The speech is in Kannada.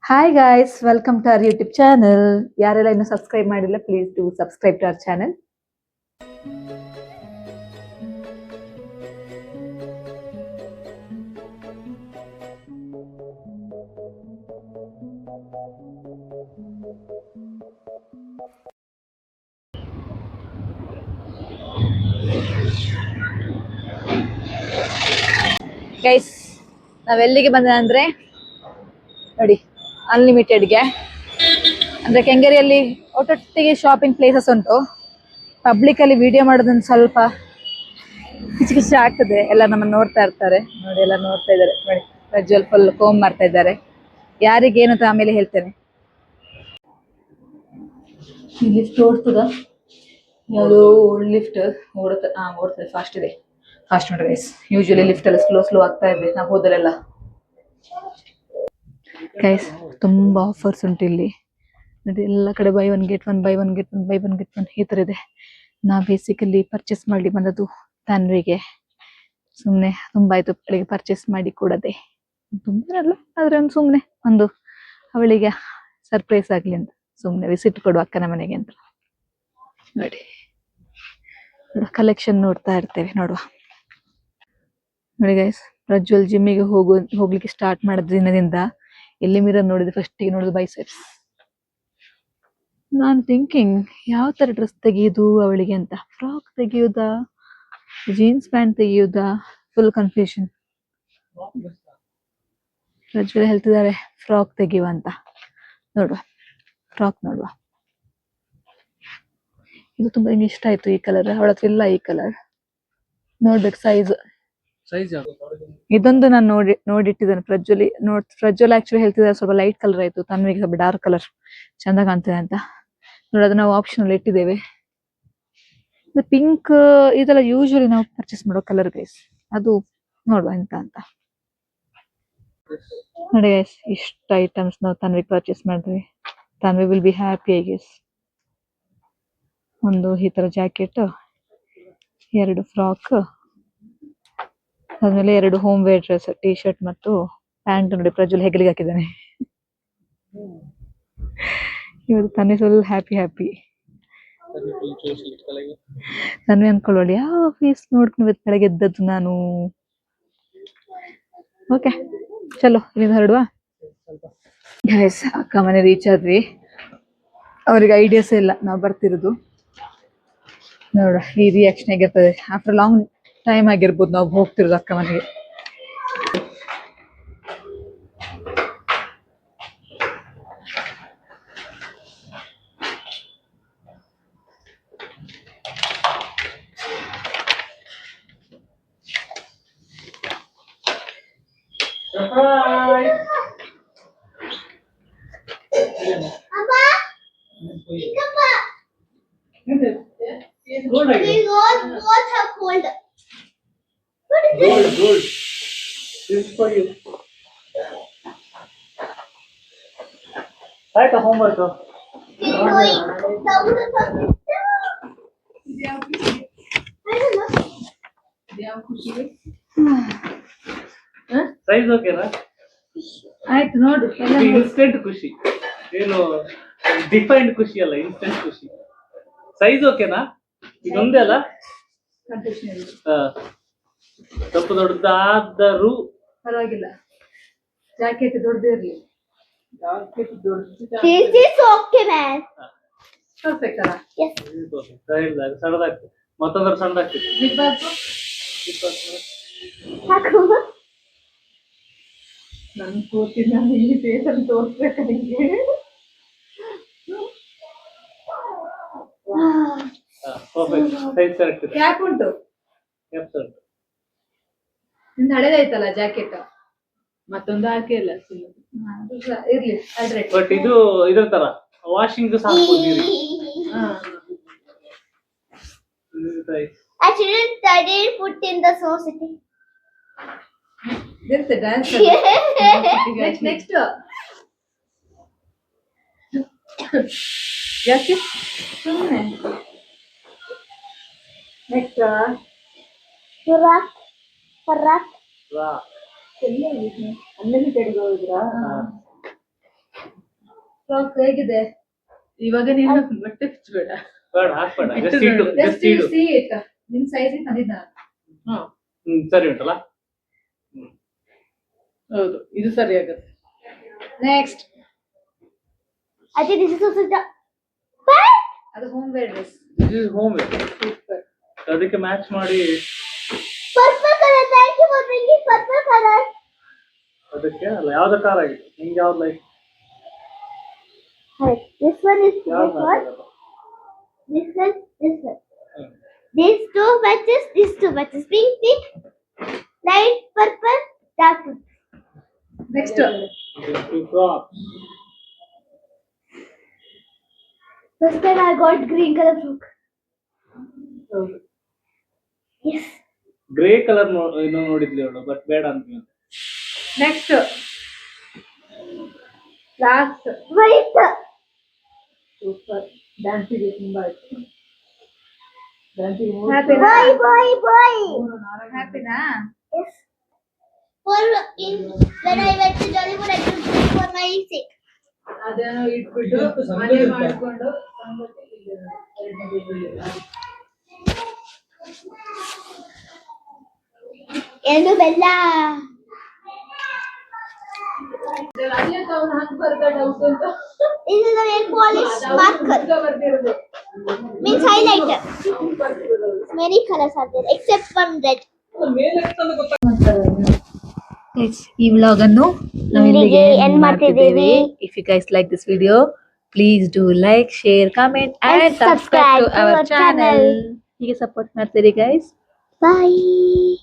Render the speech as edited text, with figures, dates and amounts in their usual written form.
Hi guys, welcome to our YouTube channel. ಯಾರೆಲ್ಲ ಇನ್ನು ಸಬ್ಸ್ಕ್ರೈಬ್ ಮಾಡಿಲ್ಲ please do subscribe to our channel. Guys, ನಾವೆಲ್ಲಿಗೆ ಬಂದ ಅಂದ್ರೆ ನೋಡಿ ಅನ್ಲಿಮಿಟೆಡ್ಗೆ ಅಂದ್ರೆ ಕೆಂಗೇರಿಯಲ್ಲಿ ಒಟ್ಟೊಟ್ಟಿಗೆ ಶಾಪಿಂಗ್ ಪ್ಲೇಸಸ್ ಉಂಟು. ಪಬ್ಲಿಕ್ ಅಲ್ಲಿ ವಿಡಿಯೋ ಮಾಡೋದೊಂದು ಸ್ವಲ್ಪ ಕಿಚಿ ಕಿಚಿ ಆಗ್ತದೆ. ಎಲ್ಲ ನಮ್ಮನ್ನು ನೋಡ್ತಾ ಇರ್ತಾರೆ ನೋಡಿ, ಎಲ್ಲ ನೋಡ್ತಾ ಇದ್ದಾರೆ ನೋಡಿ. ಪ್ರಜ್ವಲ್ ಫುಲ್ ಕೋಮ್ ಮಾಡ್ತಾ ಇದ್ದಾರೆ. ಯಾರಿಗೇನು ಅಂತ ಆಮೇಲೆ ಹೇಳ್ತೇನೆ. ಈ ಲಿಫ್ಟ್ ಓಡ್ತದ, ಯಾವುದೋ ಓಲ್ಡ್ ಲಿಫ್ಟ್ ಓಡ್ತದೆ. ಫಾಸ್ಟ್ ಇದೆ, ಫಾಸ್ಟ್ ನೋಡಿ ಗೈಸ್. ಯೂಶುವಲಿ ಲಿಫ್ಟ್ ಎಲ್ಲ ಸ್ಲೋ ಆಗ್ತಾ ಇದೆ ನಾವು ಹೋದಲೆಲ್ಲ. ಗೈಸ್ ತುಂಬಾ ಆಫರ್ಸ್ ಉಂಟು ಇಲ್ಲಿ ನೋಡಿ. ಎಲ್ಲ ಕಡೆ by one get one, by one get one, by one get one ಈ ತರ ಇದೆ. ನಾ ಬೇಸಿಕಲಿ ಪರ್ಚೇಸ್ ಮಾಡಿ ಬಂದದ್ದು ತಾನ್ವಿಗೆ. ಸುಮ್ನೆ ತುಂಬಾ ಆಯ್ತು ಅವಳಿಗೆ ಪರ್ಚೇಸ್ ಮಾಡಿ ಕೊಡದೆ. ತುಂಬಾ ಅಲ್ಲ, ಆದ್ರೆ ಒಂದು ಸುಮ್ನೆ ಒಂದು ಅವಳಿಗೆ ಸರ್ಪ್ರೈಸ್ ಆಗ್ಲಿ ಅಂತ ಸುಮ್ನೆ ವಿಸಿಟ್ ಕೊಡುವ ಅಕ್ಕನ ಮನೆಗೆ ಅಂತ ನೋಡಿ. ಕಲೆಕ್ಷನ್ ನೋಡ್ತಾ ಇರ್ತೇವೆ, ನೋಡುವ. ನೋಡಿ ಗೈಸ್, ಪ್ರಜ್ವಲ್ ಜಿಮ್ಮಿಗೆ ಹೋಗ್ಲಿಕ್ಕೆ ಸ್ಟಾರ್ಟ್ ಮಾಡಿದ ದಿನದಿಂದ ಎಲ್ಲಿ ಮಿರರ್ ನೋಡಿದ್ರೆ ಫಸ್ಟಿಗೆ ನೋಡುದು ಬೈಸೆಪ್ಸ್. ನಾನು ಥಿಂಕಿಂಗ್ ಯಾವ ತರ ಡ್ರೆಸ್ ತೆಗೆಯುದು ಅವಳಿಗೆ ಅಂತ. ಫ್ರಾಕ್ ತೆಗೆಯುವುದಾ, ಜೀನ್ಸ್ ಪ್ಯಾಂಟ್ ತೆಗೆಯುವುದಾ, ಫುಲ್ ಕನ್ಫ್ಯೂಷನ್. ಪ್ರಜ್ವಲ್ ಹೇಳ್ತಿದ್ದಾರೆ ಫ್ರಾಕ್ ತೆಗೆಯುವ ಅಂತ. ನೋಡುವ, ಫ್ರಾಕ್ ನೋಡುವ. ಇದು ತುಂಬಾ ಇಷ್ಟ ಆಯ್ತು ಈ ಕಲರ್. ಅವಳ ಹತ್ರ ಇಲ್ಲ ಈ ಕಲರ್. ನೋಡ್ಬೇಕು ಸೈಜ್. ಇದೊಂದು ನಾನು ನೋಡಿಟ್ಟಿದ್ದೇನೆ. ಪ್ರಜ್ವಲ್ ಆಕ್ಚುಲಿ ಹೇಳ್ತಿದ್ದಾರೆ ಸ್ವಲ್ಪ ಲೈಟ್ ಕಲರ್ ಆಯ್ತು, ತನ್ವಿಗೆ ಸ್ವಲ್ಪ ಡಾರ್ಕ್ ಕಲರ್ ಚಂದ ಕಾಣ್ತದೆ ಅಂತ ನೋಡಿ. ಅದು ನಾವು ಆಪ್ಷನ್ ಅಲ್ಲಿ ಇಟ್ಟಿದ್ದೇವೆ. ಪಿಂಕ್ ಇದೆಲ್ಲ ಯೂಶುವಲಿ ನಾವು ಪರ್ಚೇಸ್ ಮಾಡೋ ಕಲರ್ ಗೈಸ್. ಅದು ನೋಡುವ ಎಂತ ಅಂತ ನೋಡಿ ಗೈಸ್. ಇಷ್ಟ ಐಟಮ್ಸ್ ನಾವು ತನ್ವಿಗೆ ಪರ್ಚೇಸ್ ಮಾಡಿದ್ವಿ. Tanvi will be happy I guess. ಒಂದು ಈ ತರ ಜಾಕೆಟ್, ಎರಡು ಫ್ರಾಕ್, ಆದ್ಮೇಲೆ ಎರಡು home wear dress, T shirt ಮತ್ತು ಪ್ಯಾಂಟ್. ನೋಡಿ ಪ್ರಜ್ವಲ್ ಹೆಗಲಿಗೆ ಹಾಕಿದ್ದಾನೆ. ಇವತ್ತು ತನ್ವಿ ಫುಲ್ ಹ್ಯಾಪಿ. ತನ್ವಿ ಅನ್ಕೊಳ್ಳಿ ಯಾವ ಫೇಸ್ ನೋಡ್ಕೊಂಡು ಇವತ್ತು ಬೆಳಗ್ಗೆ ಎದ್ದದ್ದು ನಾನು. ಓಕೆ ಚಲೋ ಇಲ್ಲಿಂದ ಹೊರಡುವ. ಗೈಸ್, ಅಕ್ಕ ಮನೆ ರೀಚ್ ಆದ್ವಿ. ಅವ್ರಿಗೆ ಐಡಿಯಾಸ್ ಇಲ್ಲ ನಾವು ಬರ್ತಿರೋದು. ನೋಡ ಈ ರಿಯಾಕ್ಷನ್ ಹೇಗಿರ್ತದೆ. ಆಫ್ಟರ್ ಲಾಂಗ್ ಟೈಮ್ ಆಗಿರ್ಬೋದು ನಾವು ಹೋಗ್ತಿರೋದು ಅಕ್ಕ ಮನೆಗೆ. ಆಯ್ತಾ ಹೋಮ್ವರ್ಕ್? ಸೈಜ್ ಓಕೆನಾ? ಆಯ್ತು ನೋಡು. ಇನ್ಸ್ಟೆಂಟ್ ಖುಷಿ, ಏನು ಡಿಫೈನ್ಡ್ ಖುಷಿ ಅಲ್ಲ, ಇನ್ಸ್ಟೆಂಟ್ ಖುಷಿ. ಸೈಜ್ ಓಕೆನಾ? ಇದೊಂದೇ ಅಲ್ಲ, ಸ್ವಲ್ಪ ದೊಡ್ಡದಾದರೂ ಪರವಾಗಿಲ್ಲ. ಜಾಕೆಟ್ ದೊಡ್ಡದಿರ್ಲಿ. ಜಾಕೆಟ್ ಸಣ್ಣದಾಗ್ತದೆ, ಮತ್ತೊಂದ್ರ ಸಣ್ಣದಾಗ್ತದೆ. ನನ್ ಕೂತಿನ ಇಲ್ಲಿ ಫೇಸನ್ ತೋರ್ಸ್ಬೇಕು ನಿಂಗೆ. ಕ್ಯಾಪ್ ಉಂಟು, ನಿಂದ ಹಳೇದಾಯ್ತಲ್ಲ ಜಾಕೆಟ್. ಮತ್ತೊಂದು ಹಾಕಿ ಇಲ್ಲ ಇರ್ಲಿ. ಬಟ್ ಇದು ಇದ್ರ ತರ ವಾಷಿಂಗ್ ಸಾಕು. I didn't put in the sauce. There's a dance. Next. Yes. Next. Rock. Unlimited ಹೋಗಿದ್ರಾ? ಫ್ರಾಕ್ ಹೇಗಿದೆ ಇವಾಗ ನೀನು ಬಟ್ಟೆ ಬಿಚ್ಚಬೇಡ ಬೇಡ ಹಾಕ್ಬೇಡ ಜಸ್ಟ್ ಇಡು ಜಸ್ಟ್ ಇಡು ನಿನ್ ಸೈಜ್ ತಂದಿದ್ದ ಸರಿ ಉಂಟಲ್ಲ ಹೌದು ಇದು ಸರಿ ಆಗುತ್ತೆ next I think this is also the ಅದು home wear dress this is home super ಅದಕ್ಕೆ ಮ್ಯಾಚ್ ಮಾಡಿ purple color. Thank you for bringing purple color. ಅದಕ್ಕೆ ಅಲ್ಲ ಯಾವ್ದು ಕಾರ್ ಆಗಿದೆ ನಿಮ್ಗೆ ಯಾವ್ದು like Hi, this one is this ಯಾವ್ದು one. This one, this one. These two matches, these two matches. Pink, pink, light purple, dark purple. Next First time I got green color frock. Yes. Grey colour ಇನ್ನೂ ನೋಡಿದ್ಲಿ ಅವಳು ಬಟ್ ಬೇಡ ಅಂತೀವಿ ನೆಕ್ಸ್ಟ್ ಲಾಸ್ಟ್ White. ಸೂಪರ್ ಡ್ಯಾನ್ಸಿಗೆ ತುಂಬಾ ಇತ್ತು Boy, boy, boy. ಹ್ಯಾಪಿನಾ Yes. For in when I went to Jollywood, I took this for my sake. ಅದನ್ನು ಇಟ್ಬಿಟ್ಟು ಮನೆ ಮಾಡ್ಕೊಂಡು ಏನು ಬೆಲ್ಲ. This is a nail polish marker. Means highlighter. Many colors are there except one red. ಈ ವ್ಲಾಗ್ ಅನ್ನು ನಾವು ಇಲ್ಲಿಗೆ ಇಲ್ಲಿಗೆ end ಮಾಡ್ತಿದ್ದೀವಿ. If you guys like this video please do like share comment and subscribe to our channel ಹೀಗೆ ಸಪೋರ್ಟ್ ಮಾಡ್ತೀರಿ ಗೈಸ್ Bye.